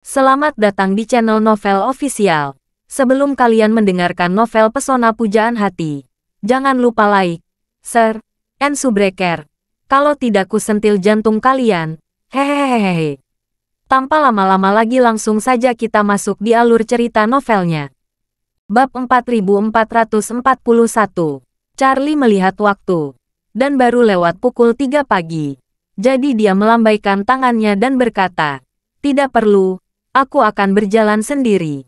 Selamat datang di channel Novel Official. Sebelum kalian mendengarkan novel Pesona Pujaan Hati, jangan lupa like, share, and subscribe. Kalau tidak kusentil jantung kalian. Hehehehe. Tanpa lama-lama lagi langsung saja kita masuk di alur cerita novelnya. Bab 4441. Charlie melihat waktu. Dan baru lewat pukul 3 pagi. Jadi dia melambaikan tangannya dan berkata, "Tidak perlu, aku akan berjalan sendiri."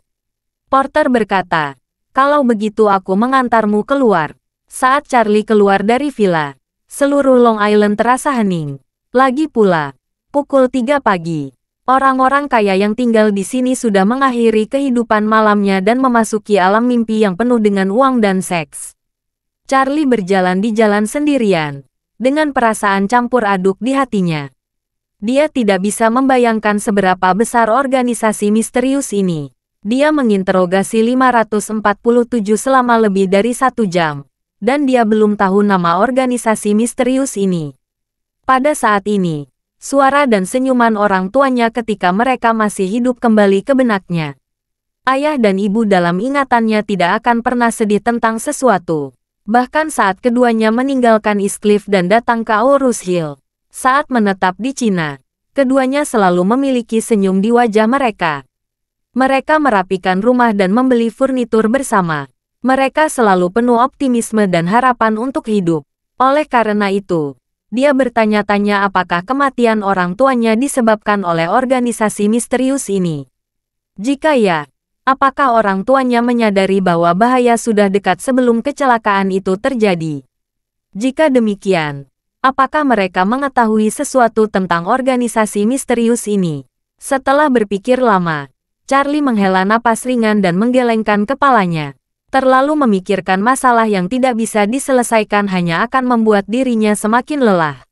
Porter berkata, "Kalau begitu aku mengantarmu keluar." Saat Charlie keluar dari villa, seluruh Long Island terasa hening. Lagi pula, pukul 3 pagi. Orang-orang kaya yang tinggal di sini sudah mengakhiri kehidupan malamnya dan memasuki alam mimpi yang penuh dengan uang dan seks. Charlie berjalan di jalan sendirian, dengan perasaan campur aduk di hatinya. Dia tidak bisa membayangkan seberapa besar organisasi misterius ini. Dia menginterogasi 547 selama lebih dari 1 jam, dan dia belum tahu nama organisasi misterius ini. Pada saat ini, suara dan senyuman orang tuanya ketika mereka masih hidup kembali ke benaknya. Ayah dan ibu dalam ingatannya tidak akan pernah sedih tentang sesuatu. Bahkan saat keduanya meninggalkan East Cliff dan datang ke Aurus Hill. Saat menetap di Cina, keduanya selalu memiliki senyum di wajah mereka. Mereka merapikan rumah dan membeli furnitur bersama. Mereka selalu penuh optimisme dan harapan untuk hidup. Oleh karena itu, dia bertanya-tanya apakah kematian orang tuanya disebabkan oleh organisasi misterius ini. Jika ya, apakah orang tuanya menyadari bahwa bahaya sudah dekat sebelum kecelakaan itu terjadi? Jika demikian, apakah mereka mengetahui sesuatu tentang organisasi misterius ini? Setelah berpikir lama, Charlie menghela napas ringan dan menggelengkan kepalanya. Terlalu memikirkan masalah yang tidak bisa diselesaikan hanya akan membuat dirinya semakin lelah.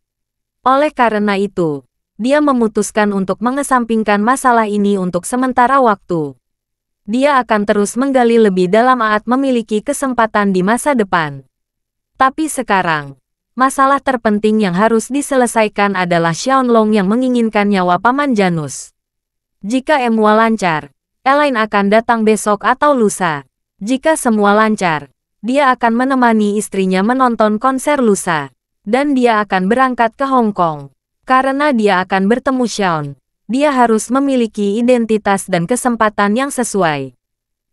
Oleh karena itu, dia memutuskan untuk mengesampingkan masalah ini untuk sementara waktu. Dia akan terus menggali lebih dalam saat memiliki kesempatan di masa depan. Tapi sekarang, masalah terpenting yang harus diselesaikan adalah Xiaolong yang menginginkan nyawa Paman Janus. Jika semua lancar, Elaine akan datang besok atau lusa. Jika semua lancar, dia akan menemani istrinya menonton konser lusa. Dan dia akan berangkat ke Hong Kong. Karena dia akan bertemu Xiaon, dia harus memiliki identitas dan kesempatan yang sesuai.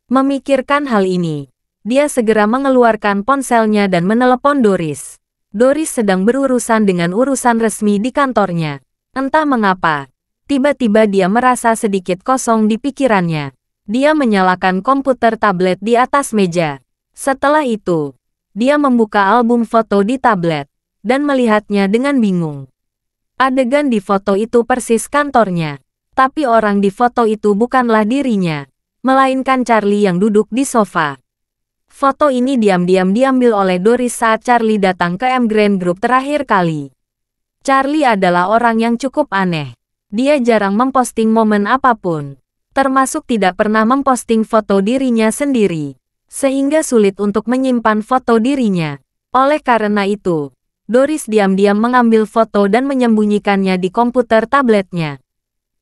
Memikirkan hal ini, dia segera mengeluarkan ponselnya dan menelepon Doris. Doris sedang berurusan dengan urusan resmi di kantornya. Entah mengapa, tiba-tiba dia merasa sedikit kosong di pikirannya. Dia menyalakan komputer tablet di atas meja. Setelah itu, dia membuka album foto di tablet dan melihatnya dengan bingung. Adegan di foto itu persis kantornya. Tapi orang di foto itu bukanlah dirinya, melainkan Charlie yang duduk di sofa. Foto ini diam-diam diambil oleh Doris saat Charlie datang ke M Grand Group terakhir kali. Charlie adalah orang yang cukup aneh. Dia jarang memposting momen apapun, termasuk tidak pernah memposting foto dirinya sendiri, sehingga sulit untuk menyimpan foto dirinya. Oleh karena itu, Doris diam-diam mengambil foto dan menyembunyikannya di komputer tabletnya.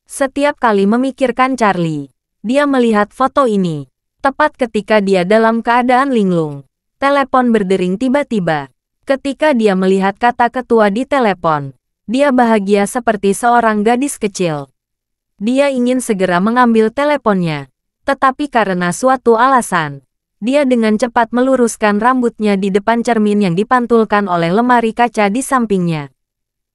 Setiap kali memikirkan Charlie, dia melihat foto ini. Tepat ketika dia dalam keadaan linglung, telepon berdering tiba-tiba. Ketika dia melihat kata ketua di telepon, dia bahagia seperti seorang gadis kecil. Dia ingin segera mengambil teleponnya, tetapi karena suatu alasan, dia dengan cepat meluruskan rambutnya di depan cermin yang dipantulkan oleh lemari kaca di sampingnya.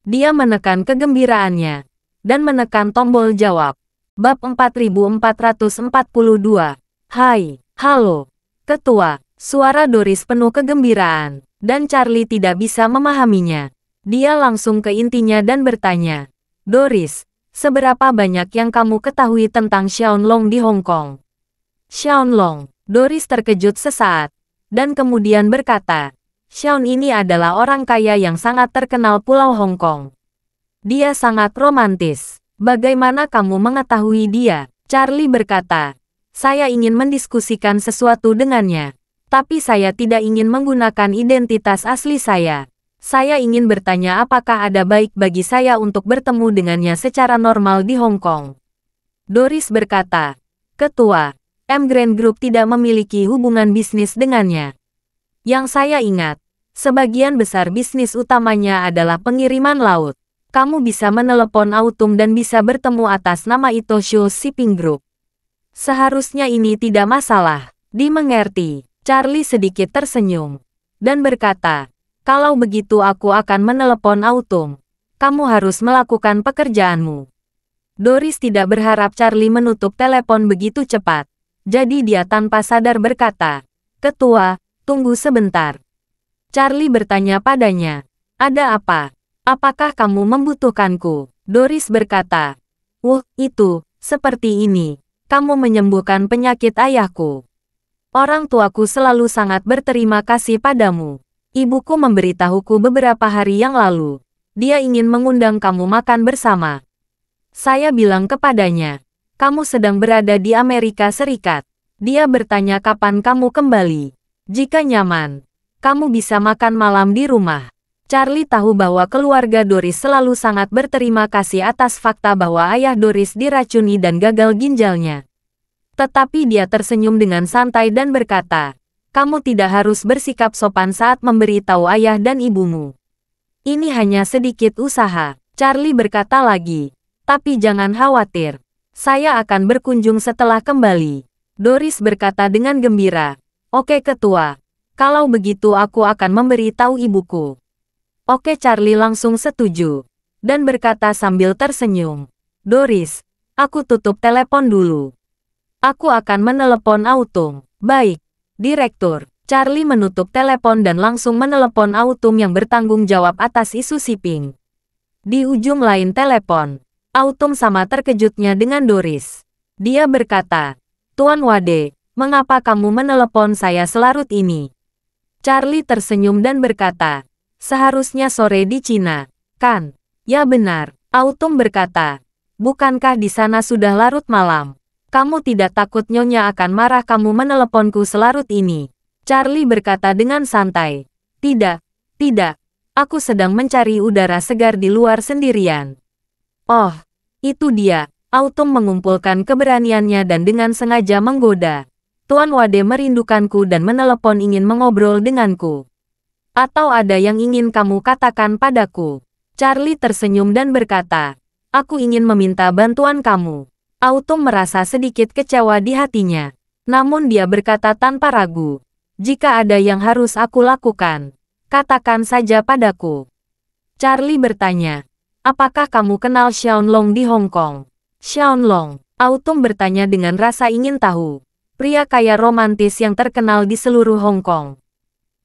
Dia menekan kegembiraannya dan menekan tombol jawab. Bab 4442. Hai, halo, ketua. Suara Doris penuh kegembiraan, dan Charlie tidak bisa memahaminya. Dia langsung ke intinya dan bertanya, "Doris, seberapa banyak yang kamu ketahui tentang Xiaolong di Hong Kong?" Xiaolong. Doris terkejut sesaat, dan kemudian berkata, "Xiaon ini adalah orang kaya yang sangat terkenal Pulau Hong Kong. Dia sangat romantis. Bagaimana kamu mengetahui dia?" Charlie berkata, "Saya ingin mendiskusikan sesuatu dengannya, tapi saya tidak ingin menggunakan identitas asli saya. Saya ingin bertanya apakah ada baik bagi saya untuk bertemu dengannya secara normal di Hong Kong." Doris berkata, "Ketua, M Grand Group tidak memiliki hubungan bisnis dengannya. Yang saya ingat, sebagian besar bisnis utamanya adalah pengiriman laut. Kamu bisa menelepon Autumn dan bisa bertemu atas nama Itoshio Shipping Group. Seharusnya ini tidak masalah." Dimengerti, Charlie sedikit tersenyum dan berkata, "Kalau begitu aku akan menelepon Autumn. Kamu harus melakukan pekerjaanmu." Doris tidak berharap Charlie menutup telepon begitu cepat. Jadi dia tanpa sadar berkata, "Ketua, tunggu sebentar." Charlie bertanya padanya, "Ada apa? Apakah kamu membutuhkanku?" Doris berkata, itu, seperti ini. Kamu menyembuhkan penyakit ayahku. Orang tuaku selalu sangat berterima kasih padamu. Ibuku memberitahuku beberapa hari yang lalu. Dia ingin mengundang kamu makan bersama. Saya bilang kepadanya, kamu sedang berada di Amerika Serikat. Dia bertanya kapan kamu kembali. Jika nyaman, kamu bisa makan malam di rumah. Charlie tahu bahwa keluarga Doris selalu sangat berterima kasih atas fakta bahwa ayah Doris diracuni dan gagal ginjalnya. Tetapi dia tersenyum dengan santai dan berkata, "Kamu tidak harus bersikap sopan saat memberitahu ayah dan ibumu. Ini hanya sedikit usaha." Charlie berkata lagi, "Tapi jangan khawatir. Saya akan berkunjung setelah kembali." Doris berkata dengan gembira, "Oke ketua. Kalau begitu aku akan memberitahu ibuku." Oke, Charlie langsung setuju. Dan berkata sambil tersenyum, "Doris, aku tutup telepon dulu. Aku akan menelepon Autumn." "Baik, Direktur." Charlie menutup telepon dan langsung menelepon Autumn yang bertanggung jawab atas isu shipping. Di ujung lain telepon, Autumn sama terkejutnya dengan Doris. Dia berkata, "Tuan Wade, mengapa kamu menelepon saya selarut ini?" Charlie tersenyum dan berkata, "Seharusnya sore di Cina, kan?" "Ya benar," Autumn berkata. "Bukankah di sana sudah larut malam? Kamu tidak takut Nyonya akan marah kamu meneleponku selarut ini?" Charlie berkata dengan santai, "Tidak, tidak. Aku sedang mencari udara segar di luar sendirian." "Oh, itu dia." Autumn mengumpulkan keberaniannya dan dengan sengaja menggoda. "Tuan Wade merindukanku dan menelepon ingin mengobrol denganku. Atau ada yang ingin kamu katakan padaku?" Charlie tersenyum dan berkata, "Aku ingin meminta bantuan kamu." Autumn merasa sedikit kecewa di hatinya. Namun dia berkata tanpa ragu, "Jika ada yang harus aku lakukan, katakan saja padaku." Charlie bertanya, "Apakah kamu kenal Xiaolong di Hong Kong?" "Xiaolong?" Autumn bertanya dengan rasa ingin tahu. "Pria kaya romantis yang terkenal di seluruh Hong Kong."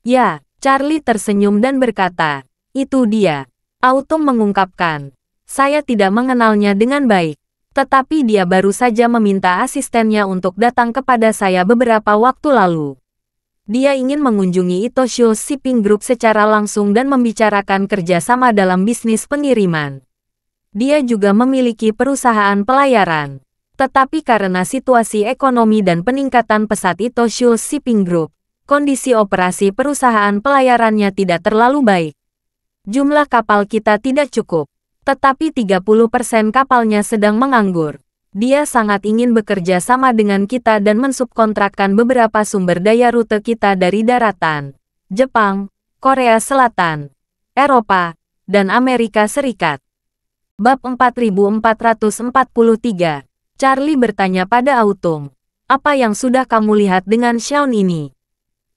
"Ya." Charlie tersenyum dan berkata, "Itu dia." Autumn mengungkapkan, "Saya tidak mengenalnya dengan baik. Tetapi dia baru saja meminta asistennya untuk datang kepada saya beberapa waktu lalu. Dia ingin mengunjungi Itoshio Shipping Group secara langsung dan membicarakan kerjasama dalam bisnis pengiriman. Dia juga memiliki perusahaan pelayaran. Tetapi karena situasi ekonomi dan peningkatan pesat Itoshio Shipping Group, kondisi operasi perusahaan pelayarannya tidak terlalu baik. Jumlah kapal kita tidak cukup, tetapi 30% kapalnya sedang menganggur. Dia sangat ingin bekerja sama dengan kita dan mensubkontrakkan beberapa sumber daya rute kita dari daratan, Jepang, Korea Selatan, Eropa, dan Amerika Serikat. Bab 4443. Charlie bertanya pada Autumn, "Apa yang sudah kamu lihat dengan Xiaon ini?"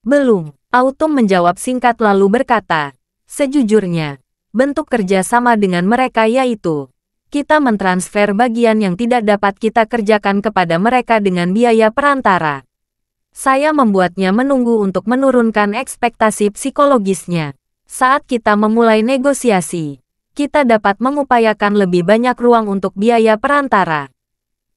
"Belum." Autumn menjawab singkat lalu berkata, "Sejujurnya, bentuk kerjasama dengan mereka yaitu, kita mentransfer bagian yang tidak dapat kita kerjakan kepada mereka dengan biaya perantara. Saya membuatnya menunggu untuk menurunkan ekspektasi psikologisnya. Saat kita memulai negosiasi, kita dapat mengupayakan lebih banyak ruang untuk biaya perantara."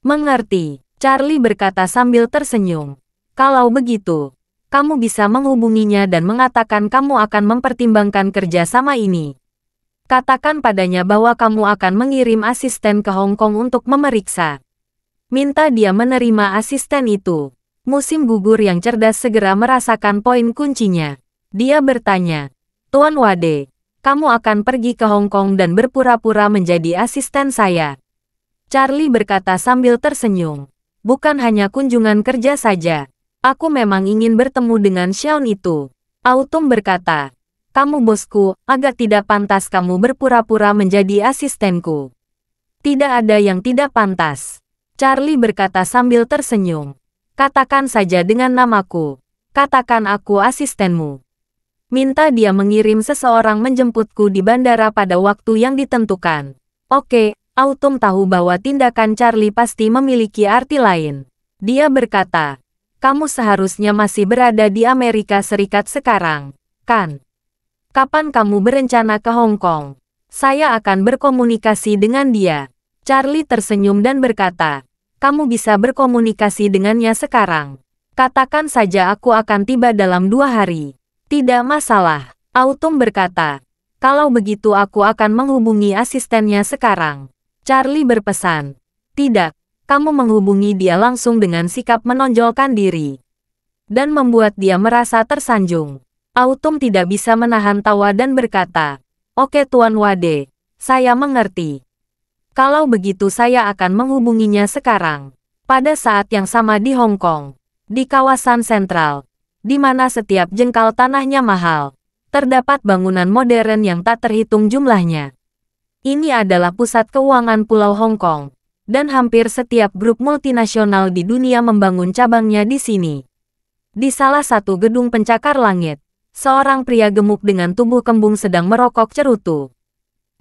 "Mengerti," Charlie berkata sambil tersenyum. "Kalau begitu, kamu bisa menghubunginya dan mengatakan kamu akan mempertimbangkan kerjasama ini. Katakan padanya bahwa kamu akan mengirim asisten ke Hong Kong untuk memeriksa. Minta dia menerima asisten itu." Musim gugur yang cerdas segera merasakan poin kuncinya. Dia bertanya, "Tuan Wade, kamu akan pergi ke Hong Kong dan berpura-pura menjadi asisten saya?" Charlie berkata sambil tersenyum. Bukan hanya kunjungan kerja saja. Aku memang ingin bertemu dengan Xiao itu. Autumn berkata, kamu bosku, agak tidak pantas kamu berpura-pura menjadi asistenku. Tidak ada yang tidak pantas. Charlie berkata sambil tersenyum. Katakan saja dengan namaku. Katakan aku asistenmu. Minta dia mengirim seseorang menjemputku di bandara pada waktu yang ditentukan. Oke, Autumn tahu bahwa tindakan Charlie pasti memiliki arti lain. Dia berkata, kamu seharusnya masih berada di Amerika Serikat sekarang, kan? Kapan kamu berencana ke Hong Kong? Saya akan berkomunikasi dengan dia. Charlie tersenyum dan berkata, kamu bisa berkomunikasi dengannya sekarang. Katakan saja aku akan tiba dalam 2 hari. Tidak masalah. Autumn berkata, kalau begitu aku akan menghubungi asistennya sekarang. Charlie berpesan, tidak, kamu menghubungi dia langsung dengan sikap menonjolkan diri. Dan membuat dia merasa tersanjung. Autumn tidak bisa menahan tawa dan berkata, oke Tuan Wade, saya mengerti. Kalau begitu saya akan menghubunginya sekarang. Pada saat yang sama di Hong Kong, di kawasan sentral, di mana setiap jengkal tanahnya mahal, terdapat bangunan modern yang tak terhitung jumlahnya. Ini adalah pusat keuangan Pulau Hong Kong, dan hampir setiap grup multinasional di dunia membangun cabangnya di sini. Di salah satu gedung pencakar langit, seorang pria gemuk dengan tubuh kembung sedang merokok cerutu.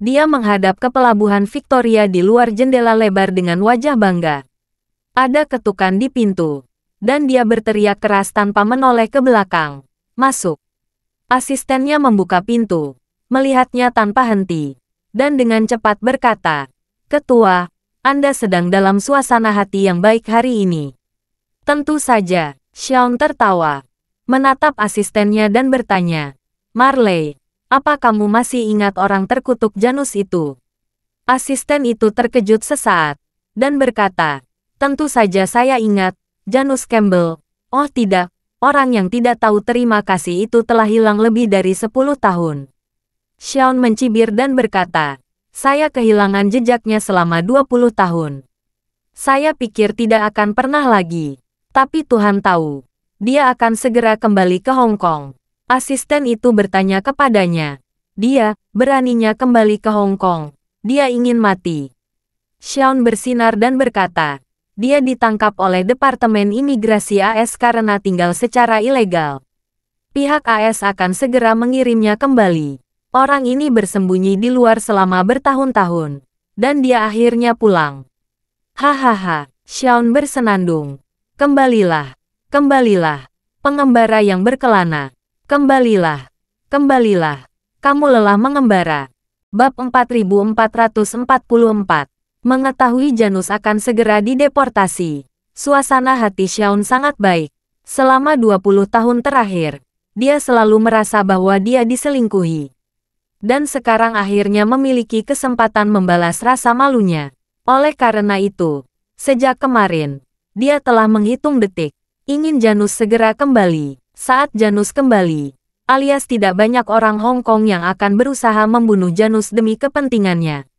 Dia menghadap ke pelabuhan Victoria di luar jendela lebar dengan wajah bangga. Ada ketukan di pintu, dan dia berteriak keras tanpa menoleh ke belakang. Masuk. Asistennya membuka pintu, melihatnya tanpa henti. Dan dengan cepat berkata, Ketua, Anda sedang dalam suasana hati yang baik hari ini. Tentu saja, Xiao tertawa, menatap asistennya dan bertanya, Marley, apa kamu masih ingat orang terkutuk Janus itu? Asisten itu terkejut sesaat, dan berkata, tentu saja saya ingat, Janus Campbell. Oh tidak, orang yang tidak tahu terima kasih itu telah hilang lebih dari 10 tahun. Xiao mencibir dan berkata, saya kehilangan jejaknya selama 20 tahun. Saya pikir tidak akan pernah lagi. Tapi Tuhan tahu, dia akan segera kembali ke Hong Kong. Asisten itu bertanya kepadanya. Dia, beraninya kembali ke Hong Kong. Dia ingin mati. Xiao bersinar dan berkata, dia ditangkap oleh Departemen Imigrasi AS karena tinggal secara ilegal. Pihak AS akan segera mengirimnya kembali. Orang ini bersembunyi di luar selama bertahun-tahun. Dan dia akhirnya pulang. Hahaha, Xiao bersenandung. Kembalilah, kembalilah, pengembara yang berkelana. Kembalilah, kembalilah, kamu lelah mengembara. Bab 4444. Mengetahui Janus akan segera dideportasi. Suasana hati Xiao sangat baik. Selama 20 tahun terakhir, dia selalu merasa bahwa dia diselingkuhi. Dan sekarang akhirnya memiliki kesempatan membalas rasa malunya. Oleh karena itu, sejak kemarin, dia telah menghitung detik, ingin Janus segera kembali. Saat Janus kembali, alias tidak banyak orang Hong Kong yang akan berusaha membunuh Janus demi kepentingannya.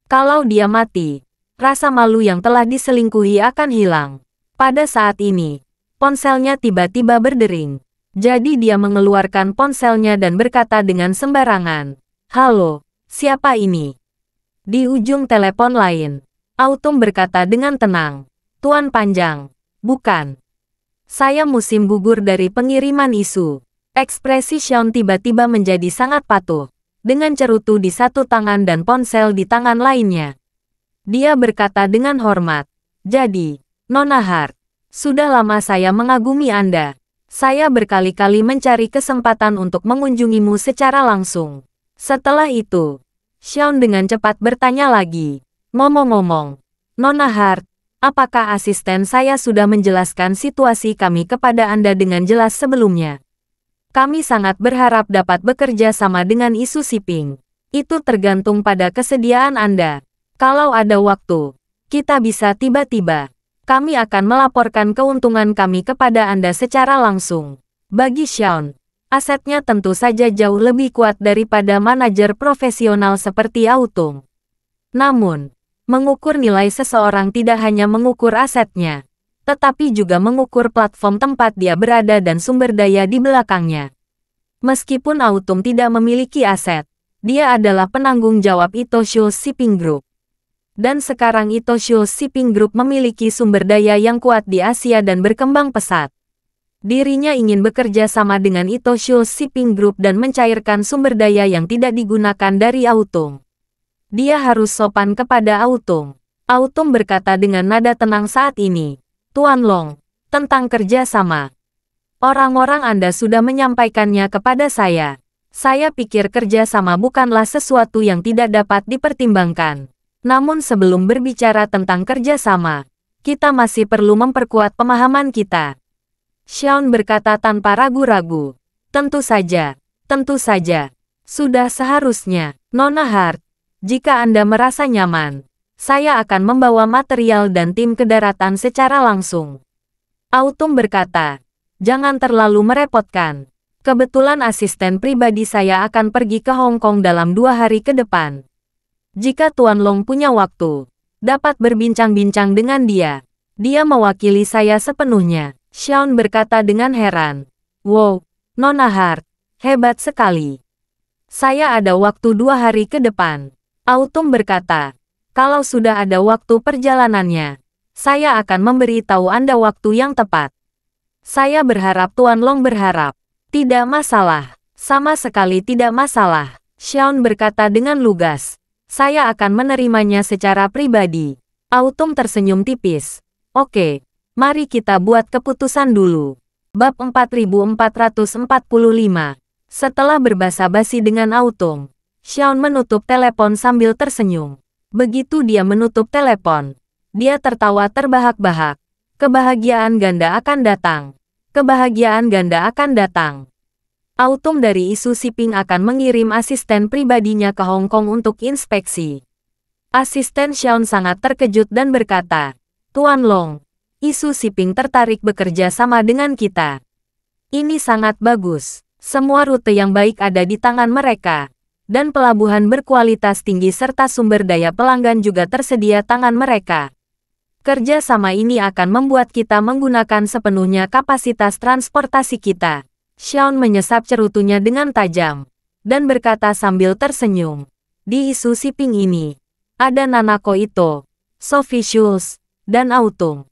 Kalau dia mati, rasa malu yang telah diselingkuhi akan hilang. Pada saat ini, ponselnya tiba-tiba berdering. Jadi dia mengeluarkan ponselnya dan berkata dengan sembarangan, halo, siapa ini? Di ujung telepon lain, Autumn berkata dengan tenang, Tuan Panjang, bukan. Saya musim gugur dari pengiriman isu. Ekspresi Xiao tiba-tiba menjadi sangat patuh, dengan cerutu di satu tangan dan ponsel di tangan lainnya. Dia berkata dengan hormat, jadi, Nona Hart, sudah lama saya mengagumi Anda. Saya berkali-kali mencari kesempatan untuk mengunjungimu secara langsung. Setelah itu, Xiao dengan cepat bertanya lagi. Ngomong-ngomong, Nona Hart, apakah asisten saya sudah menjelaskan situasi kami kepada Anda dengan jelas sebelumnya? Kami sangat berharap dapat bekerja sama dengan isu shipping. Itu tergantung pada kesediaan Anda. Kalau ada waktu, kita bisa tiba-tiba. Kami akan melaporkan keuntungan kami kepada Anda secara langsung. Bagi Xiao, asetnya tentu saja jauh lebih kuat daripada manajer profesional seperti Autumn. Namun, Mengukur nilai seseorang tidak hanya mengukur asetnya, tetapi juga mengukur platform tempat dia berada dan sumber daya di belakangnya. Meskipun Autumn tidak memiliki aset, dia adalah penanggung jawab Itoshio Shipping Group. Dan sekarang Itoshio Shipping Group memiliki sumber daya yang kuat di Asia dan berkembang pesat. Dirinya ingin bekerja sama dengan Itoshio Shipping Group dan mencairkan sumber daya yang tidak digunakan dari Autumn. Dia harus sopan kepada Autumn. Autumn berkata dengan nada tenang saat ini, Tuan Long, tentang kerja sama. Orang-orang Anda sudah menyampaikannya kepada saya. Saya pikir kerja sama bukanlah sesuatu yang tidak dapat dipertimbangkan. Namun sebelum berbicara tentang kerja sama, kita masih perlu memperkuat pemahaman kita. Xiaon berkata tanpa ragu-ragu. Tentu saja, tentu saja. Sudah seharusnya, Nona Hart. Jika Anda merasa nyaman, saya akan membawa material dan tim ke daratan secara langsung. Autumn berkata, jangan terlalu merepotkan. Kebetulan asisten pribadi saya akan pergi ke Hong Kong dalam 2 hari ke depan. Jika Tuan Long punya waktu, dapat berbincang-bincang dengan dia. Dia mewakili saya sepenuhnya. Xiaon berkata dengan heran. Wow, Nona Hart, hebat sekali. Saya ada waktu 2 hari ke depan. Autumn berkata, kalau sudah ada waktu perjalanannya, saya akan memberitahu Anda waktu yang tepat. Saya berharap Tuan Long berharap. Tidak masalah. Sama sekali tidak masalah. Xiaon berkata dengan lugas. Saya akan menerimanya secara pribadi. Autumn tersenyum tipis. Oke, mari kita buat keputusan dulu. Bab 4445. Setelah berbasa-basi dengan Autumn, Xiaon menutup telepon sambil tersenyum. Begitu dia menutup telepon, dia tertawa terbahak-bahak. Kebahagiaan ganda akan datang. Kebahagiaan ganda akan datang. Autumn dari Isu Shipping akan mengirim asisten pribadinya ke Hong Kong untuk inspeksi. Asisten Xiaon sangat terkejut dan berkata, Tuan Long, Isu Shipping tertarik bekerja sama dengan kita. Ini sangat bagus. Semua rute yang baik ada di tangan mereka. Dan pelabuhan berkualitas tinggi serta sumber daya pelanggan juga tersedia tangan mereka. Kerja sama ini akan membuat kita menggunakan sepenuhnya kapasitas transportasi kita. Xiaon menyesap cerutunya dengan tajam, dan berkata sambil tersenyum. Di Isu Shipping ini, ada Nanako Ito, Sophie Schultz, dan Autumn.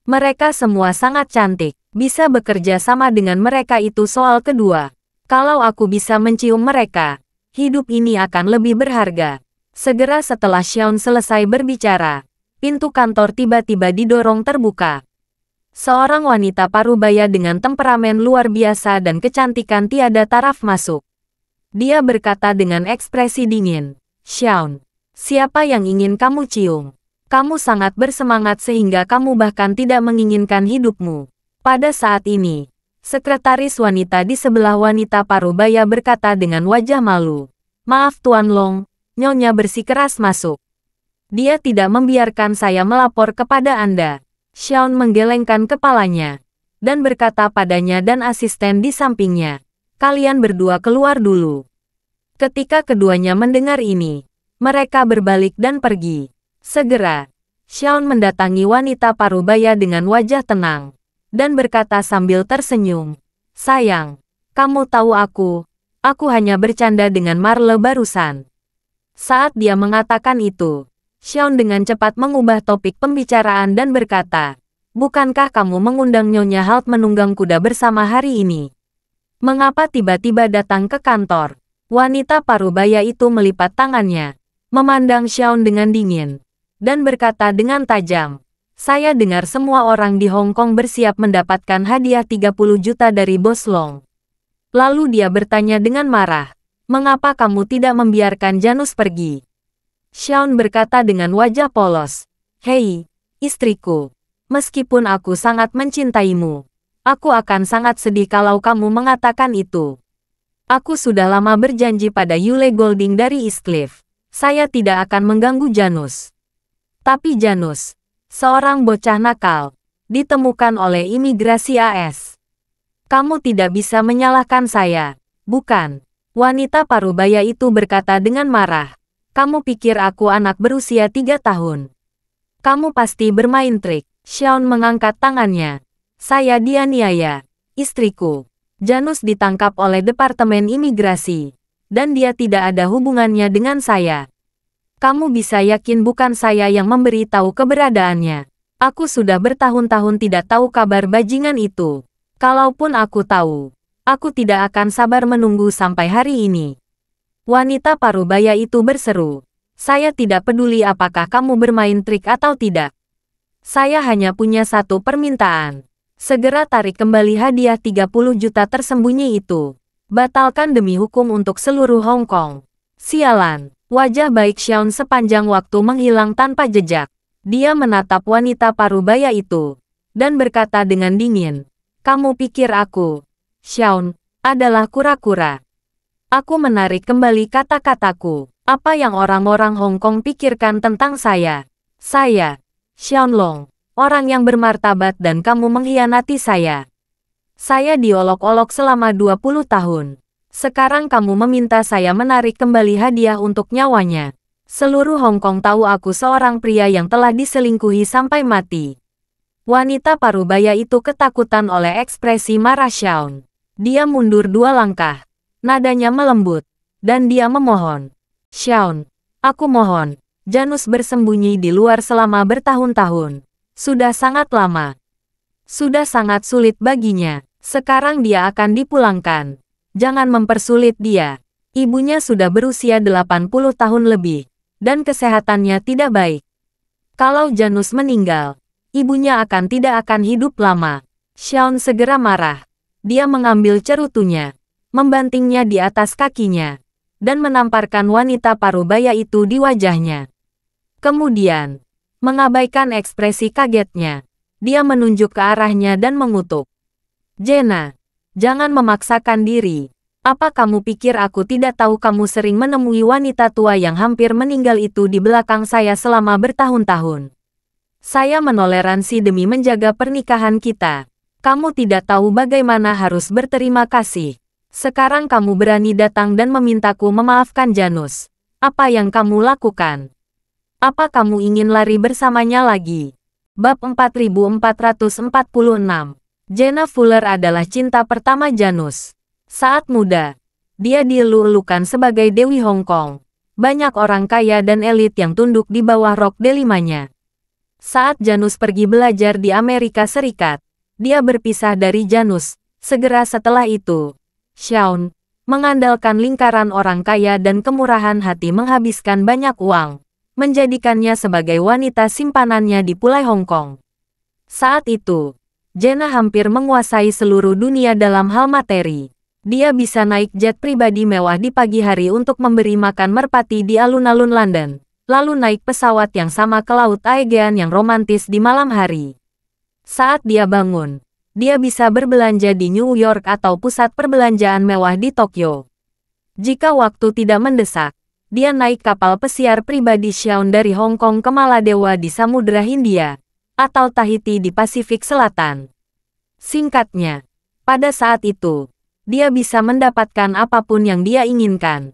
Mereka semua sangat cantik, bisa bekerja sama dengan mereka itu soal kedua. Kalau aku bisa mencium mereka, hidup ini akan lebih berharga. Segera setelah Xiaon selesai berbicara, pintu kantor tiba-tiba didorong terbuka. Seorang wanita parubaya dengan temperamen luar biasa dan kecantikan tiada taraf masuk. Dia berkata dengan ekspresi dingin, Xiaon, siapa yang ingin kamu cium? Kamu sangat bersemangat sehingga kamu bahkan tidak menginginkan hidupmu. Pada saat ini, sekretaris wanita di sebelah wanita parubaya berkata dengan wajah malu. Maaf Tuan Long, Nyonya bersikeras masuk. Dia tidak membiarkan saya melapor kepada Anda. Xiaon menggelengkan kepalanya, dan berkata padanya dan asisten di sampingnya. Kalian berdua keluar dulu. Ketika keduanya mendengar ini, mereka berbalik dan pergi. Segera, Xiaon mendatangi wanita parubaya dengan wajah tenang, dan berkata sambil tersenyum, sayang, kamu tahu aku hanya bercanda dengan Marle barusan. Saat dia mengatakan itu, Xiaon dengan cepat mengubah topik pembicaraan dan berkata, bukankah kamu mengundang Nyonya Halt menunggang kuda bersama hari ini? Mengapa tiba-tiba datang ke kantor? Wanita parubaya itu melipat tangannya, memandang Xiaon dengan dingin, dan berkata dengan tajam, saya dengar semua orang di Hong Kong bersiap mendapatkan hadiah 30 juta dari Bos Long. Lalu dia bertanya dengan marah, mengapa kamu tidak membiarkan Janus pergi? Xiaon berkata dengan wajah polos, hei, istriku, meskipun aku sangat mencintaimu, aku akan sangat sedih kalau kamu mengatakan itu. Aku sudah lama berjanji pada Yule Golding dari East Cliff, saya tidak akan mengganggu Janus. Tapi Janus, seorang bocah nakal, ditemukan oleh imigrasi AS. Kamu tidak bisa menyalahkan saya, bukan? Wanita parubaya itu berkata dengan marah. Kamu pikir aku anak berusia 3 tahun? Kamu pasti bermain trik. Xiaon mengangkat tangannya. Saya dianiaya. Istriku. Janus ditangkap oleh Departemen Imigrasi. Dan dia tidak ada hubungannya dengan saya. Kamu bisa yakin bukan saya yang memberi tahu keberadaannya. Aku sudah bertahun-tahun tidak tahu kabar bajingan itu. Kalaupun aku tahu, aku tidak akan sabar menunggu sampai hari ini. Wanita parubaya itu berseru. Saya tidak peduli apakah kamu bermain trik atau tidak. Saya hanya punya satu permintaan. Segera tarik kembali hadiah 30 juta tersembunyi itu. Batalkan demi hukum untuk seluruh Hong Kong. Sialan. Wajah baik Xiaon sepanjang waktu menghilang tanpa jejak. Dia menatap wanita parubaya itu. Dan berkata dengan dingin. Kamu pikir aku, Xiaon, adalah kura-kura? Aku menarik kembali kata-kataku. Apa yang orang-orang Hong Kong pikirkan tentang saya? Saya, Xiaon Long, orang yang bermartabat dan kamu mengkhianati saya. Saya diolok-olok selama 20 tahun. Sekarang kamu meminta saya menarik kembali hadiah untuk nyawanya. Seluruh Hong Kong tahu aku seorang pria yang telah diselingkuhi sampai mati. Wanita parubaya itu ketakutan oleh ekspresi marah Xiaon. Dia mundur 2 langkah. Nadanya melembut, dan dia memohon. Xiaon, aku mohon. Janus bersembunyi di luar selama bertahun-tahun. Sudah sangat lama. Sudah sangat sulit baginya. Sekarang dia akan dipulangkan. Jangan mempersulit dia. Ibunya sudah berusia 80 tahun lebih, dan kesehatannya tidak baik. Kalau Janus meninggal, ibunya tidak akan hidup lama. Xiaon segera marah. Dia mengambil cerutunya, membantingnya di atas kakinya, dan menamparkan wanita parubaya itu di wajahnya. Kemudian, mengabaikan ekspresi kagetnya, dia menunjuk ke arahnya dan mengutuk. Jenna, jangan memaksakan diri. Apa kamu pikir aku tidak tahu kamu sering menemui wanita tua yang hampir meninggal itu di belakang saya selama bertahun-tahun? Saya menoleransi demi menjaga pernikahan kita. Kamu tidak tahu bagaimana harus berterima kasih. Sekarang kamu berani datang dan memintaku memaafkan Janus. Apa yang kamu lakukan? Apa kamu ingin lari bersamanya lagi? Bab 4446. Jenna Fuller adalah cinta pertama Janus. Saat muda, dia dielu-elukan sebagai Dewi Hong Kong. Banyak orang kaya dan elit yang tunduk di bawah rok delimanya. Saat Janus pergi belajar di Amerika Serikat, dia berpisah dari Janus. Segera setelah itu, Xiaon, mengandalkan lingkaran orang kaya dan kemurahan hati menghabiskan banyak uang, menjadikannya sebagai wanita simpanannya di Pulai Hong Kong. Saat itu, Jenna hampir menguasai seluruh dunia dalam hal materi. Dia bisa naik jet pribadi mewah di pagi hari untuk memberi makan merpati di alun-alun London, lalu naik pesawat yang sama ke Laut Aegean yang romantis di malam hari. Saat dia bangun, dia bisa berbelanja di New York atau pusat perbelanjaan mewah di Tokyo. Jika waktu tidak mendesak, dia naik kapal pesiar pribadi Xiaon dari Hong Kong ke Maladewa di Samudra Hindia, atau Tahiti di Pasifik Selatan. Singkatnya, pada saat itu, dia bisa mendapatkan apapun yang dia inginkan.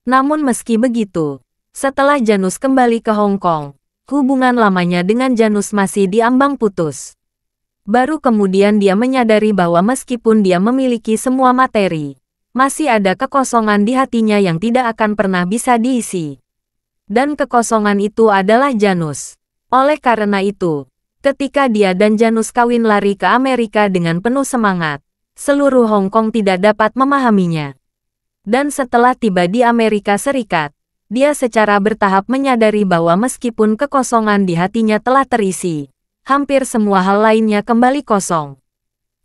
Namun meski begitu, setelah Janus kembali ke Hong Kong, hubungan lamanya dengan Janus masih diambang putus. Baru kemudian dia menyadari bahwa meskipun dia memiliki semua materi, masih ada kekosongan di hatinya yang tidak akan pernah bisa diisi. Dan kekosongan itu adalah Janus. Oleh karena itu, ketika dia dan Janus kawin lari ke Amerika dengan penuh semangat, seluruh Hong Kong tidak dapat memahaminya. Dan setelah tiba di Amerika Serikat, dia secara bertahap menyadari bahwa meskipun kekosongan di hatinya telah terisi, hampir semua hal lainnya kembali kosong.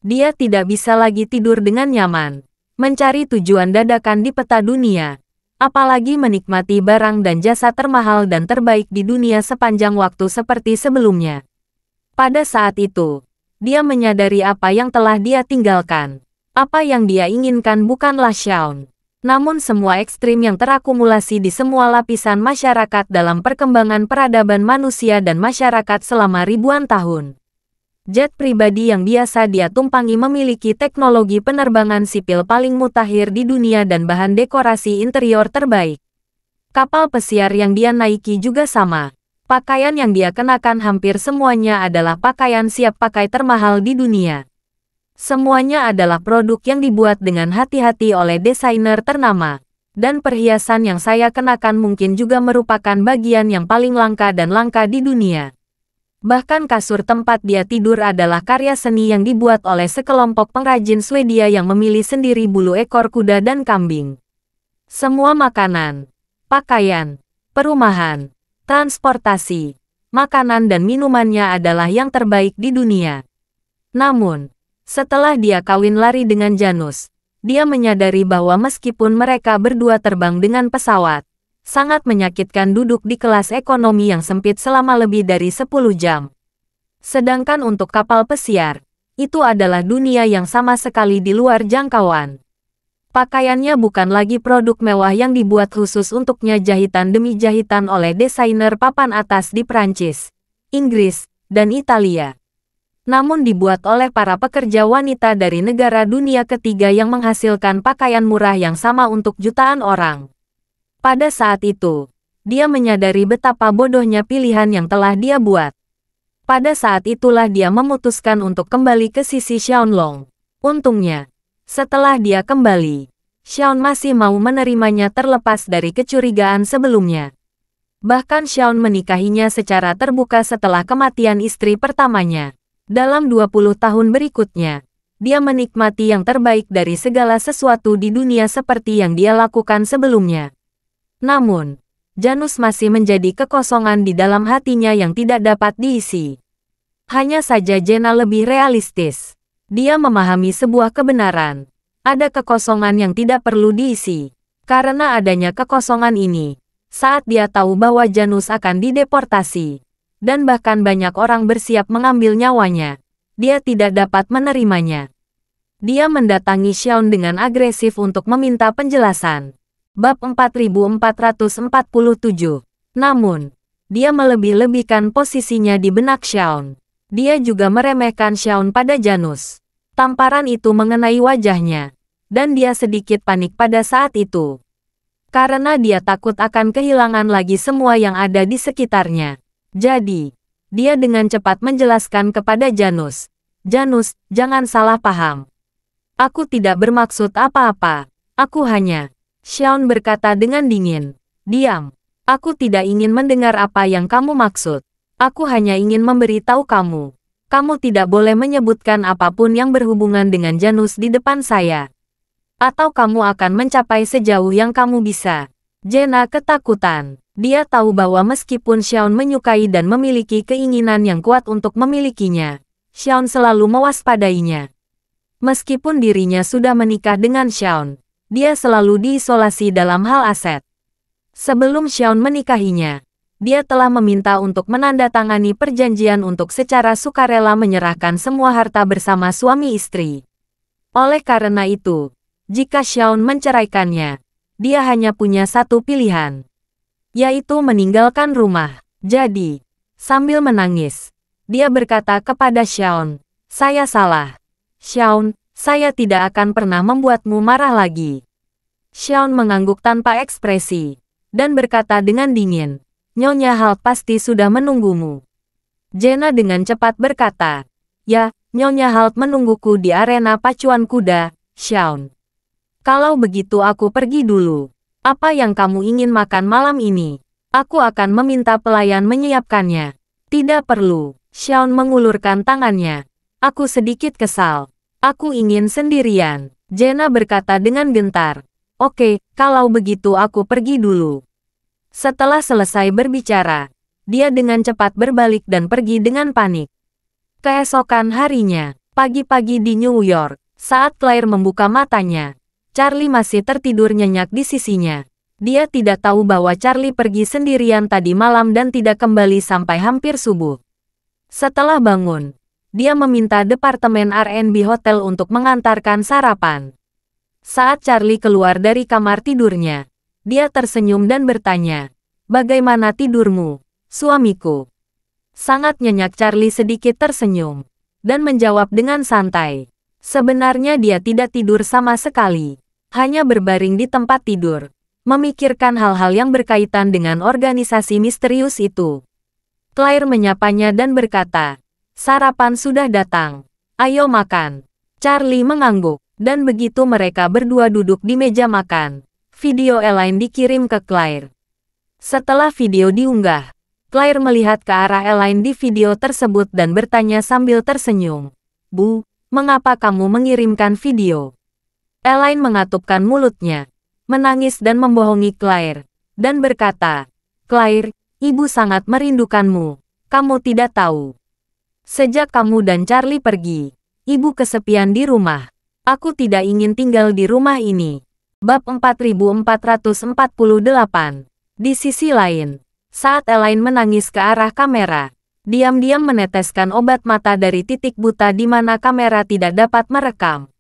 Dia tidak bisa lagi tidur dengan nyaman, mencari tujuan dadakan di peta dunia, apalagi menikmati barang dan jasa termahal dan terbaik di dunia sepanjang waktu seperti sebelumnya. Pada saat itu, dia menyadari apa yang telah dia tinggalkan. Apa yang dia inginkan bukanlah Xiaon, namun semua ekstrim yang terakumulasi di semua lapisan masyarakat dalam perkembangan peradaban manusia dan masyarakat selama ribuan tahun. Jet pribadi yang biasa dia tumpangi memiliki teknologi penerbangan sipil paling mutakhir di dunia dan bahan dekorasi interior terbaik. Kapal pesiar yang dia naiki juga sama. Pakaian yang dia kenakan hampir semuanya adalah pakaian siap pakai termahal di dunia. Semuanya adalah produk yang dibuat dengan hati-hati oleh desainer ternama. Dan perhiasan yang saya kenakan mungkin juga merupakan bagian yang paling langka dan langka di dunia. Bahkan kasur tempat dia tidur adalah karya seni yang dibuat oleh sekelompok pengrajin Swedia yang memilih sendiri bulu ekor kuda dan kambing. Semua makanan, pakaian, perumahan, transportasi, makanan dan minumannya adalah yang terbaik di dunia. Namun, setelah dia kawin lari dengan Janus, dia menyadari bahwa meskipun mereka berdua terbang dengan pesawat, sangat menyakitkan duduk di kelas ekonomi yang sempit selama lebih dari 10 jam. Sedangkan untuk kapal pesiar, itu adalah dunia yang sama sekali di luar jangkauan. Pakaiannya bukan lagi produk mewah yang dibuat khusus untuknya jahitan demi jahitan oleh desainer papan atas di Prancis, Inggris, dan Italia. Namun dibuat oleh para pekerja wanita dari negara dunia ketiga yang menghasilkan pakaian murah yang sama untuk jutaan orang. Pada saat itu, dia menyadari betapa bodohnya pilihan yang telah dia buat. Pada saat itulah dia memutuskan untuk kembali ke sisi Xiaolong. Untungnya, setelah dia kembali, Xiaon masih mau menerimanya terlepas dari kecurigaan sebelumnya. Bahkan Xiaon menikahinya secara terbuka setelah kematian istri pertamanya. Dalam 20 tahun berikutnya, dia menikmati yang terbaik dari segala sesuatu di dunia seperti yang dia lakukan sebelumnya. Namun, Janus masih menjadi kekosongan di dalam hatinya yang tidak dapat diisi. Hanya saja Jenna lebih realistis. Dia memahami sebuah kebenaran. Ada kekosongan yang tidak perlu diisi. Karena adanya kekosongan ini, saat dia tahu bahwa Janus akan dideportasi, dan bahkan banyak orang bersiap mengambil nyawanya, dia tidak dapat menerimanya. Dia mendatangi Xiaon dengan agresif untuk meminta penjelasan. Bab 4447. Namun, dia melebih-lebihkan posisinya di benak Xiaon. Dia juga meremehkan Xiaon pada Janus. Tamparan itu mengenai wajahnya, dan dia sedikit panik pada saat itu. Karena dia takut akan kehilangan lagi semua yang ada di sekitarnya. Jadi, dia dengan cepat menjelaskan kepada Janus, "Janus, jangan salah paham. Aku tidak bermaksud apa-apa. Aku hanya..." Xiaon berkata dengan dingin, "Diam. Aku tidak ingin mendengar apa yang kamu maksud. Aku hanya ingin memberitahu kamu. Kamu tidak boleh menyebutkan apapun yang berhubungan dengan Janus di depan saya. Atau kamu akan mencapai sejauh yang kamu bisa." Jenna ketakutan. Dia tahu bahwa meskipun Xiaon menyukai dan memiliki keinginan yang kuat untuk memilikinya, Xiaon selalu mewaspadainya. Meskipun dirinya sudah menikah dengan Xiaon, dia selalu diisolasi dalam hal aset. Sebelum Xiaon menikahinya, dia telah meminta untuk menandatangani perjanjian untuk secara sukarela menyerahkan semua harta bersama suami istri. Oleh karena itu, jika Xiaon menceraikannya, dia hanya punya satu pilihan, yaitu meninggalkan rumah. Jadi, sambil menangis, dia berkata kepada Xiaon, "Saya salah. Xiaon, saya tidak akan pernah membuatmu marah lagi." Xiaon mengangguk tanpa ekspresi, dan berkata dengan dingin, "Nyonya Halt pasti sudah menunggumu." Jenna dengan cepat berkata, "Ya, Nyonya Halt menungguku di arena pacuan kuda, Xiaon. Kalau begitu aku pergi dulu. Apa yang kamu ingin makan malam ini? Aku akan meminta pelayan menyiapkannya." "Tidak perlu." Xiaon mengulurkan tangannya. "Aku sedikit kesal. Aku ingin sendirian." Jenna berkata dengan gentar, "Oke, kalau begitu aku pergi dulu." Setelah selesai berbicara, dia dengan cepat berbalik dan pergi dengan panik. Keesokan harinya, pagi-pagi di New York, saat Claire membuka matanya, Charlie masih tertidur nyenyak di sisinya. Dia tidak tahu bahwa Charlie pergi sendirian tadi malam dan tidak kembali sampai hampir subuh. Setelah bangun, dia meminta departemen R&B hotel untuk mengantarkan sarapan. Saat Charlie keluar dari kamar tidurnya, dia tersenyum dan bertanya, "Bagaimana tidurmu, suamiku?" Sangat nyenyak. Charlie sedikit tersenyum, dan menjawab dengan santai, "Sebenarnya dia tidak tidur sama sekali, hanya berbaring di tempat tidur. memikirkan hal-hal yang berkaitan dengan organisasi misterius itu. Claire menyapanya dan berkata, "Sarapan sudah datang. Ayo makan." Charlie mengangguk, dan begitu mereka berdua duduk di meja makan, video Elaine dikirim ke Claire. Setelah video diunggah, Claire melihat ke arah Elaine di video tersebut dan bertanya sambil tersenyum, "Bu, mengapa kamu mengirimkan video?" Elaine mengatupkan mulutnya, menangis dan membohongi Claire, dan berkata, "Claire, Ibu sangat merindukanmu. Kamu tidak tahu. Sejak kamu dan Charlie pergi, Ibu kesepian di rumah. Aku tidak ingin tinggal di rumah ini." Bab 4448. Di sisi lain, saat Elaine menangis ke arah kamera, diam-diam meneteskan obat mata dari titik buta di mana kamera tidak dapat merekam.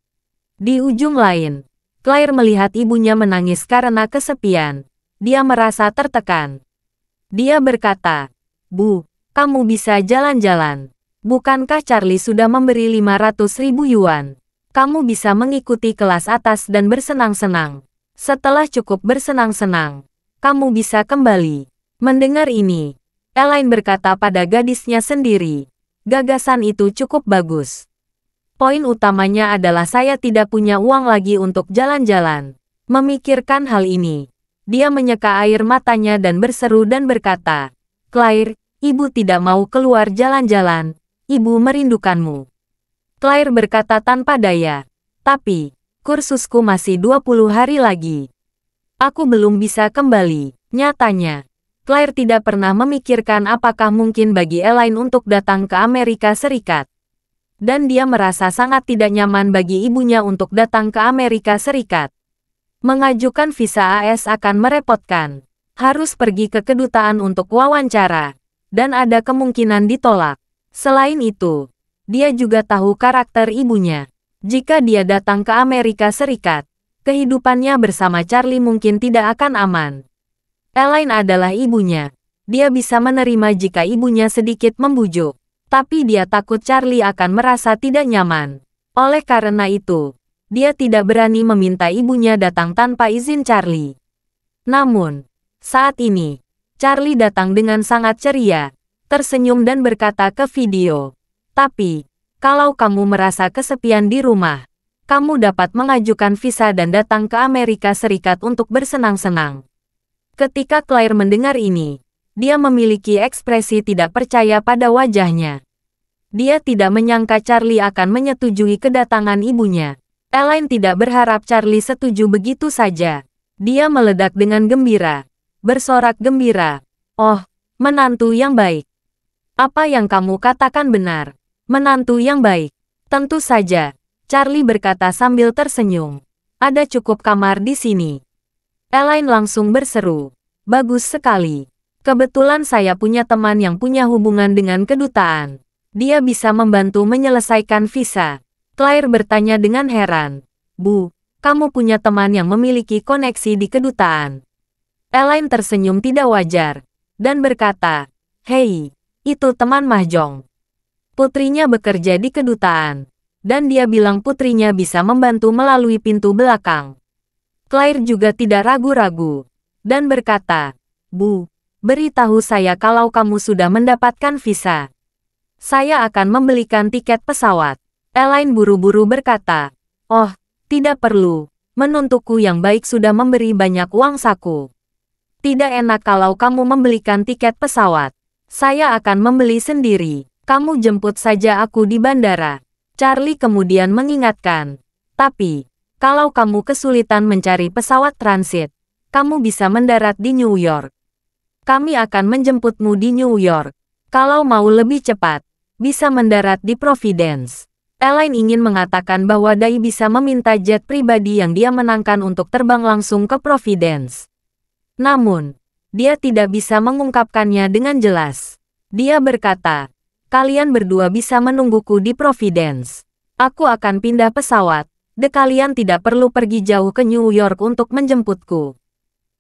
Di ujung lain, Claire melihat ibunya menangis karena kesepian. Dia merasa tertekan. Dia berkata, "Bu, kamu bisa jalan-jalan. Bukankah Charlie sudah memberi 500.000 yuan? Kamu bisa mengikuti kelas atas dan bersenang-senang. Setelah cukup bersenang-senang, kamu bisa kembali." Mendengar ini, Elaine berkata pada gadisnya sendiri, "Gagasan itu cukup bagus. Poin utamanya adalah saya tidak punya uang lagi untuk jalan-jalan." Memikirkan hal ini, dia menyeka air matanya dan berseru dan berkata, "Claire, Ibu tidak mau keluar jalan-jalan. Ibu merindukanmu." Claire berkata tanpa daya, "Tapi, kursusku masih 20 hari lagi. Aku belum bisa kembali." Nyatanya, Claire tidak pernah memikirkan apakah mungkin bagi Elaine untuk datang ke Amerika Serikat. Dan dia merasa sangat tidak nyaman bagi ibunya untuk datang ke Amerika Serikat. Mengajukan visa AS akan merepotkan. Harus pergi ke kedutaan untuk wawancara. Dan ada kemungkinan ditolak. Selain itu, dia juga tahu karakter ibunya. Jika dia datang ke Amerika Serikat, kehidupannya bersama Charlie mungkin tidak akan aman. Elaine adalah ibunya. Dia bisa menerima jika ibunya sedikit membujuk. Tapi dia takut Charlie akan merasa tidak nyaman. Oleh karena itu, dia tidak berani meminta ibunya datang tanpa izin Charlie. Namun, saat ini, Charlie datang dengan sangat ceria, tersenyum dan berkata ke video, "Tapi, kalau kamu merasa kesepian di rumah, kamu dapat mengajukan visa dan datang ke Amerika Serikat untuk bersenang-senang." Ketika Claire mendengar ini, dia memiliki ekspresi tidak percaya pada wajahnya. Dia tidak menyangka Charlie akan menyetujui kedatangan ibunya. Elaine tidak berharap Charlie setuju begitu saja. Dia meledak dengan gembira, bersorak gembira, "Oh, menantu yang baik. Apa yang kamu katakan benar. Menantu yang baik." "Tentu saja," Charlie berkata sambil tersenyum. "Ada cukup kamar di sini." Elaine langsung berseru, "Bagus sekali. Kebetulan saya punya teman yang punya hubungan dengan kedutaan. Dia bisa membantu menyelesaikan visa." Claire bertanya dengan heran, "Bu, kamu punya teman yang memiliki koneksi di kedutaan?" Elaine tersenyum tidak wajar, dan berkata, "Hei, itu teman Mahjong. Putrinya bekerja di kedutaan, dan dia bilang putrinya bisa membantu melalui pintu belakang." Claire juga tidak ragu-ragu, dan berkata, "Bu, beritahu saya kalau kamu sudah mendapatkan visa. Saya akan membelikan tiket pesawat." Elaine buru-buru berkata, "Oh, tidak perlu. Menantuku yang baik sudah memberi banyak uang saku. Tidak enak kalau kamu membelikan tiket pesawat. Saya akan membeli sendiri. Kamu jemput saja aku di bandara." Charlie kemudian mengingatkan, "Tapi, kalau kamu kesulitan mencari pesawat transit, kamu bisa mendarat di New York. Kami akan menjemputmu di New York. Kalau mau lebih cepat, bisa mendarat di Providence." Elaine ingin mengatakan bahwa Dai bisa meminta jet pribadi yang dia menangkan untuk terbang langsung ke Providence. Namun, dia tidak bisa mengungkapkannya dengan jelas. Dia berkata, "Kalian berdua bisa menungguku di Providence. Aku akan pindah pesawat. Kalian tidak perlu pergi jauh ke New York untuk menjemputku."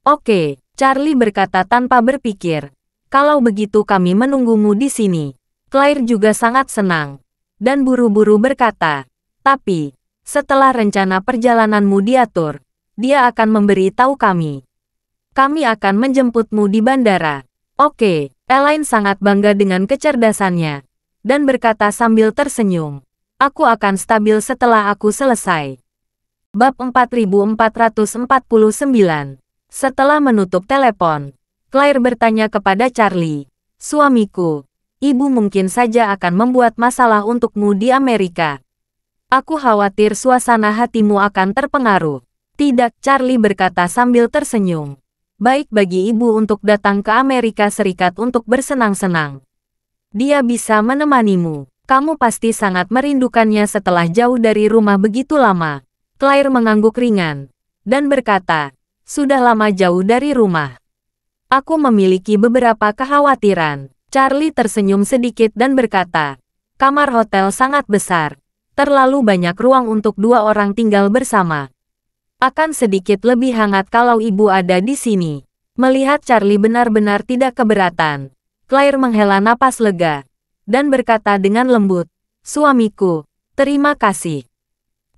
"Oke," Charlie berkata tanpa berpikir. "Kalau begitu kami menunggumu di sini." Claire juga sangat senang, dan buru-buru berkata, "Tapi, setelah rencana perjalananmu diatur, dia akan memberi tahu kami." Kami akan menjemputmu di bandara. Oke, Elaine sangat bangga dengan kecerdasannya. Dan berkata sambil tersenyum. Aku akan stabil setelah aku selesai. Bab 4449. Setelah menutup telepon, Claire bertanya kepada Charlie. Suamiku, ibu mungkin saja akan membuat masalah untukmu di Amerika. Aku khawatir suasana hatimu akan terpengaruh. Tidak, Charlie berkata sambil tersenyum. Baik bagi ibu untuk datang ke Amerika Serikat untuk bersenang-senang. Dia bisa menemanimu. Kamu pasti sangat merindukannya setelah jauh dari rumah begitu lama. Claire mengangguk ringan dan berkata, sudah lama jauh dari rumah. Aku memiliki beberapa kekhawatiran. Charlie tersenyum sedikit dan berkata, kamar hotel sangat besar. Terlalu banyak ruang untuk dua orang tinggal bersama. Akan sedikit lebih hangat kalau ibu ada di sini. Melihat Charlie benar-benar tidak keberatan, Claire menghela napas lega dan berkata dengan lembut, suamiku, terima kasih.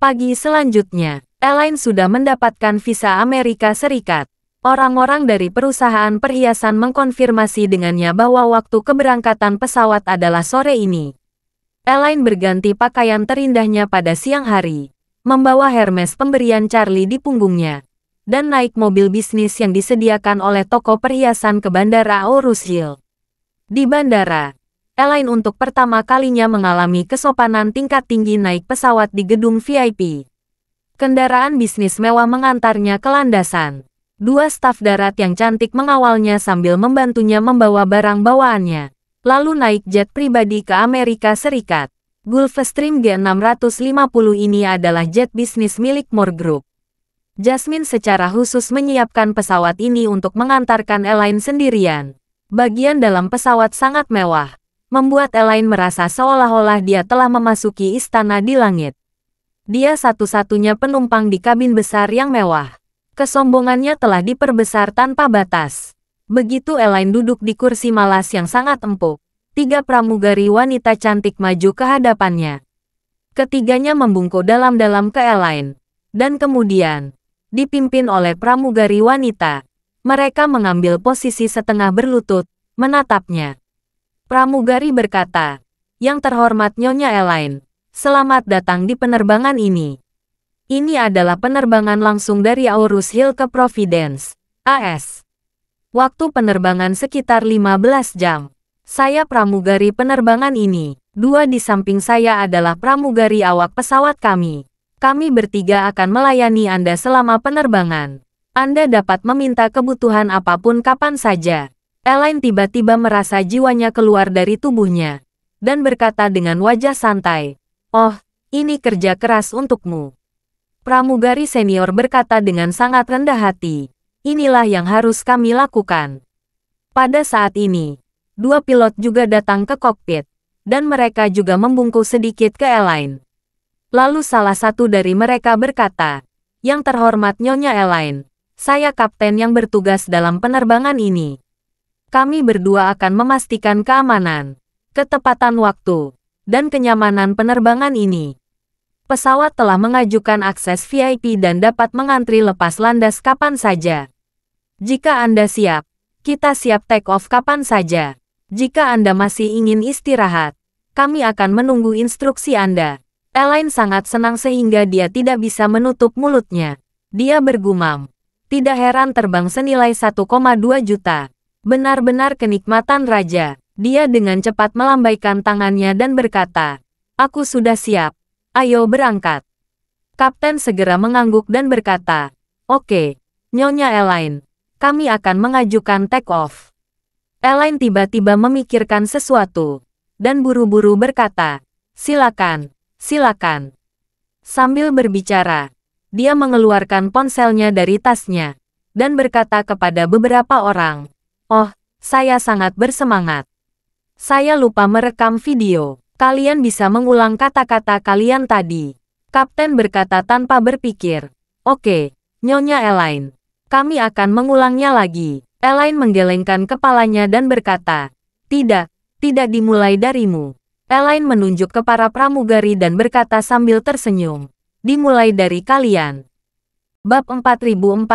Pagi selanjutnya, Elaine sudah mendapatkan visa Amerika Serikat. Orang-orang dari perusahaan perhiasan mengkonfirmasi dengannya bahwa waktu keberangkatan pesawat adalah sore ini. Elaine berganti pakaian terindahnya pada siang hari, membawa Hermes pemberian Charlie di punggungnya, dan naik mobil bisnis yang disediakan oleh toko perhiasan ke Bandara Aurus Hill. Di bandara, Elaine untuk pertama kalinya mengalami kesopanan tingkat tinggi naik pesawat di gedung VIP. Kendaraan bisnis mewah mengantarnya ke landasan. Dua staf darat yang cantik mengawalnya sambil membantunya membawa barang bawaannya, lalu naik jet pribadi ke Amerika Serikat. Gulfstream G650 ini adalah jet bisnis milik Moore Group. Jasmine secara khusus menyiapkan pesawat ini untuk mengantarkan Elaine sendirian. Bagian dalam pesawat sangat mewah, membuat Elaine merasa seolah-olah dia telah memasuki istana di langit. Dia satu-satunya penumpang di kabin besar yang mewah. Kesombongannya telah diperbesar tanpa batas. Begitu Elaine duduk di kursi malas yang sangat empuk, tiga pramugari wanita cantik maju ke hadapannya. Ketiganya membungkuk dalam-dalam ke Elaine. Dan kemudian, dipimpin oleh pramugari wanita, mereka mengambil posisi setengah berlutut, menatapnya. Pramugari berkata, yang terhormat Nyonya Elaine, selamat datang di penerbangan ini. Ini adalah penerbangan langsung dari Aurus Hill ke Providence, AS. Waktu penerbangan sekitar 15 jam. Saya pramugari penerbangan ini. Dua di samping saya adalah pramugari awak pesawat kami. Kami bertiga akan melayani Anda selama penerbangan. Anda dapat meminta kebutuhan apapun kapan saja. Elaine tiba-tiba merasa jiwanya keluar dari tubuhnya. Dan berkata dengan wajah santai, oh, ini kerja keras untukmu. Pramugari senior berkata dengan sangat rendah hati, inilah yang harus kami lakukan. Pada saat ini, dua pilot juga datang ke kokpit, dan mereka juga membungkuk sedikit ke Elaine. Lalu salah satu dari mereka berkata, yang terhormat Nyonya Elaine, saya kapten yang bertugas dalam penerbangan ini. Kami berdua akan memastikan keamanan, ketepatan waktu, dan kenyamanan penerbangan ini. Pesawat telah mengajukan akses VIP dan dapat mengantri lepas landas kapan saja. Jika Anda siap, kita siap take off kapan saja. Jika Anda masih ingin istirahat, kami akan menunggu instruksi Anda. Elaine sangat senang sehingga dia tidak bisa menutup mulutnya. Dia bergumam. Tidak heran terbang senilai 1,2 juta. Benar-benar kenikmatan raja. Dia dengan cepat melambaikan tangannya dan berkata, aku sudah siap. Ayo berangkat. Kapten segera mengangguk dan berkata, oke, Nyonya Elaine, kami akan mengajukan take off. Elaine tiba-tiba memikirkan sesuatu, dan buru-buru berkata, silakan, silakan. Sambil berbicara, dia mengeluarkan ponselnya dari tasnya, dan berkata kepada beberapa orang, oh, saya sangat bersemangat. Saya lupa merekam video. Kalian bisa mengulang kata-kata kalian tadi. Kapten berkata tanpa berpikir, oke, Nyonya Elaine, kami akan mengulangnya lagi. Elaine menggelengkan kepalanya dan berkata, tidak dimulai darimu. Elaine menunjuk ke para pramugari dan berkata sambil tersenyum, dimulai dari kalian. Bab 4450.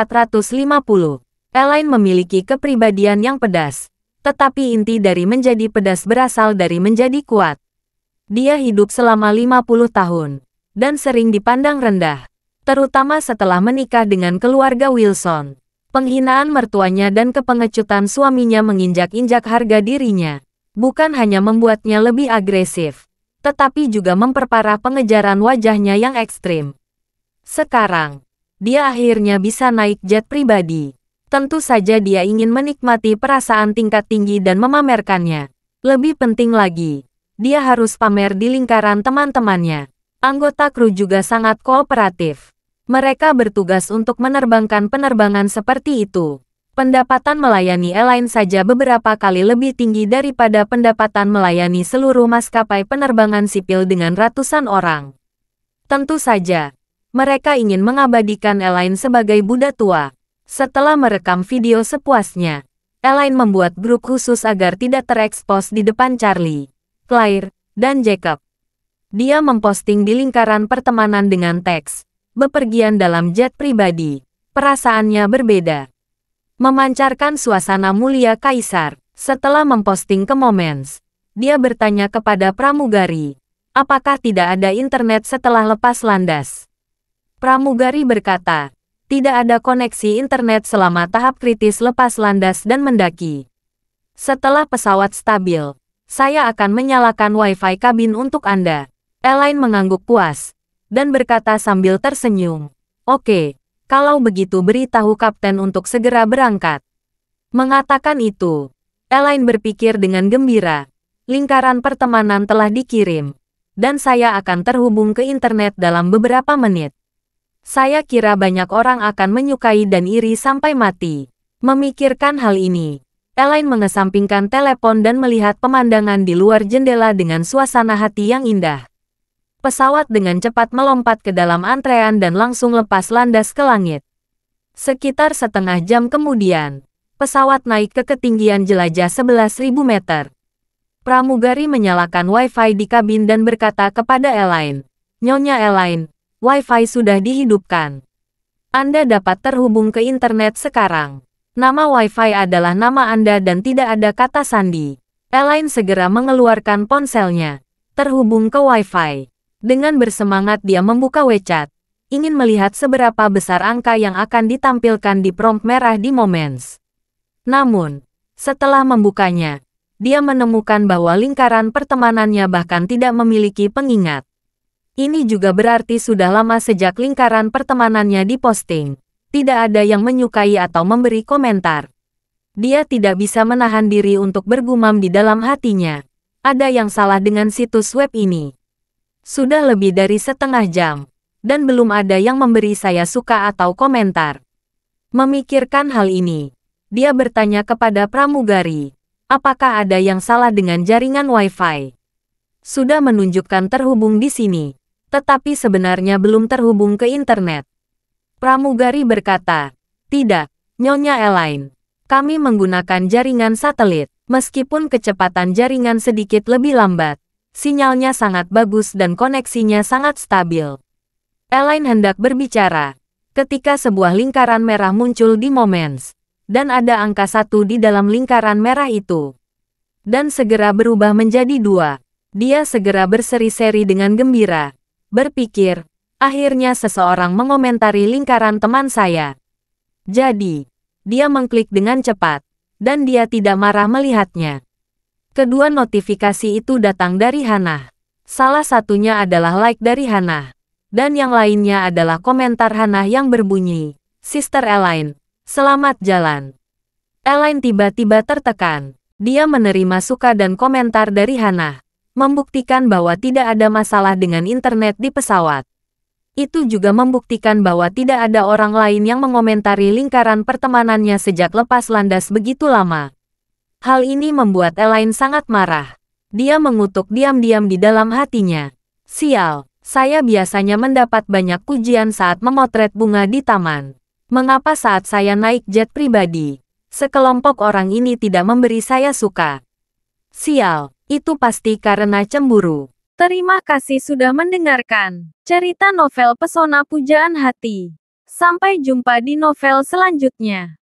Elaine memiliki kepribadian yang pedas. Tetapi inti dari menjadi pedas berasal dari menjadi kuat. Dia hidup selama 50 tahun. Dan sering dipandang rendah. Terutama setelah menikah dengan keluarga Wilson. Penghinaan mertuanya dan kepengecutan suaminya menginjak-injak harga dirinya. Bukan hanya membuatnya lebih agresif. Tetapi juga memperparah pengejaran wajahnya yang ekstrim. Sekarang, dia akhirnya bisa naik jet pribadi. Tentu saja dia ingin menikmati perasaan tingkat tinggi dan memamerkannya. Lebih penting lagi, dia harus pamer di lingkaran teman-temannya. Anggota kru juga sangat kooperatif. Mereka bertugas untuk menerbangkan penerbangan seperti itu. Pendapatan melayani Elaine saja beberapa kali lebih tinggi daripada pendapatan melayani seluruh maskapai penerbangan sipil dengan ratusan orang. Tentu saja, mereka ingin mengabadikan Elaine sebagai Buddha tua. Setelah merekam video sepuasnya, Elaine membuat grup khusus agar tidak terekspos di depan Charlie, Claire, dan Jacob. Dia memposting di lingkaran pertemanan dengan teks, "Bepergian dalam jet pribadi." Perasaannya berbeda. Memancarkan suasana mulia kaisar. Setelah memposting ke Moments, dia bertanya kepada pramugari, apakah tidak ada internet setelah lepas landas. Pramugari berkata, tidak ada koneksi internet selama tahap kritis lepas landas dan mendaki. Setelah pesawat stabil, saya akan menyalakan Wi-Fi kabin untuk Anda. Elaine mengangguk puas, dan berkata sambil tersenyum, "Oke, kalau begitu beritahu kapten untuk segera berangkat." Mengatakan itu, Elaine berpikir dengan gembira, lingkaran pertemanan telah dikirim, dan saya akan terhubung ke internet dalam beberapa menit. Saya kira banyak orang akan menyukai dan iri sampai mati. Memikirkan hal ini, Elaine mengesampingkan telepon dan melihat pemandangan di luar jendela dengan suasana hati yang indah. Pesawat dengan cepat melompat ke dalam antrean dan langsung lepas landas ke langit. Sekitar setengah jam kemudian, pesawat naik ke ketinggian jelajah 11.000 meter. Pramugari menyalakan Wi-Fi di kabin dan berkata kepada Elaine, "Nyonya Elaine, Wi-Fi sudah dihidupkan. Anda dapat terhubung ke internet sekarang. Nama Wi-Fi adalah nama Anda dan tidak ada kata sandi." Elaine segera mengeluarkan ponselnya, terhubung ke Wi-Fi. Dengan bersemangat dia membuka WeChat, ingin melihat seberapa besar angka yang akan ditampilkan di prompt merah di Moments. Namun, setelah membukanya, dia menemukan bahwa lingkaran pertemanannya bahkan tidak memiliki pengingat. Ini juga berarti sudah lama sejak lingkaran pertemanannya diposting. Tidak ada yang menyukai atau memberi komentar. Dia tidak bisa menahan diri untuk bergumam di dalam hatinya. Ada yang salah dengan situs web ini. Sudah lebih dari setengah jam, dan belum ada yang memberi saya suka atau komentar. Memikirkan hal ini, dia bertanya kepada pramugari, apakah ada yang salah dengan jaringan Wi-Fi? Sudah menunjukkan terhubung di sini. Tetapi sebenarnya belum terhubung ke internet. Pramugari berkata, "Tidak, Nyonya Elaine. Kami menggunakan jaringan satelit. Meskipun kecepatan jaringan sedikit lebih lambat, sinyalnya sangat bagus dan koneksinya sangat stabil." Elaine hendak berbicara, ketika sebuah lingkaran merah muncul di Moments, dan ada angka 1 di dalam lingkaran merah itu. Dan segera berubah menjadi 2. Dia segera berseri-seri dengan gembira. Berpikir, akhirnya seseorang mengomentari lingkaran teman saya. Jadi, dia mengklik dengan cepat, dan dia tidak marah melihatnya. Kedua notifikasi itu datang dari Hannah. Salah satunya adalah like dari Hannah, dan yang lainnya adalah komentar Hannah yang berbunyi, "Sister Elaine, selamat jalan." Elaine tiba-tiba tertekan. Dia menerima suka dan komentar dari Hannah, membuktikan bahwa tidak ada masalah dengan internet di pesawat. Itu juga membuktikan bahwa tidak ada orang lain yang mengomentari lingkaran pertemanannya sejak lepas landas begitu lama. Hal ini membuat Elaine sangat marah. Dia mengutuk diam-diam di dalam hatinya. Sial, saya biasanya mendapat banyak pujian saat memotret bunga di taman. Mengapa saat saya naik jet pribadi, sekelompok orang ini tidak memberi saya suka? Sial. Itu pasti karena cemburu. Terima kasih sudah mendengarkan cerita novel Pesona Pujaan Hati. Sampai jumpa di novel selanjutnya.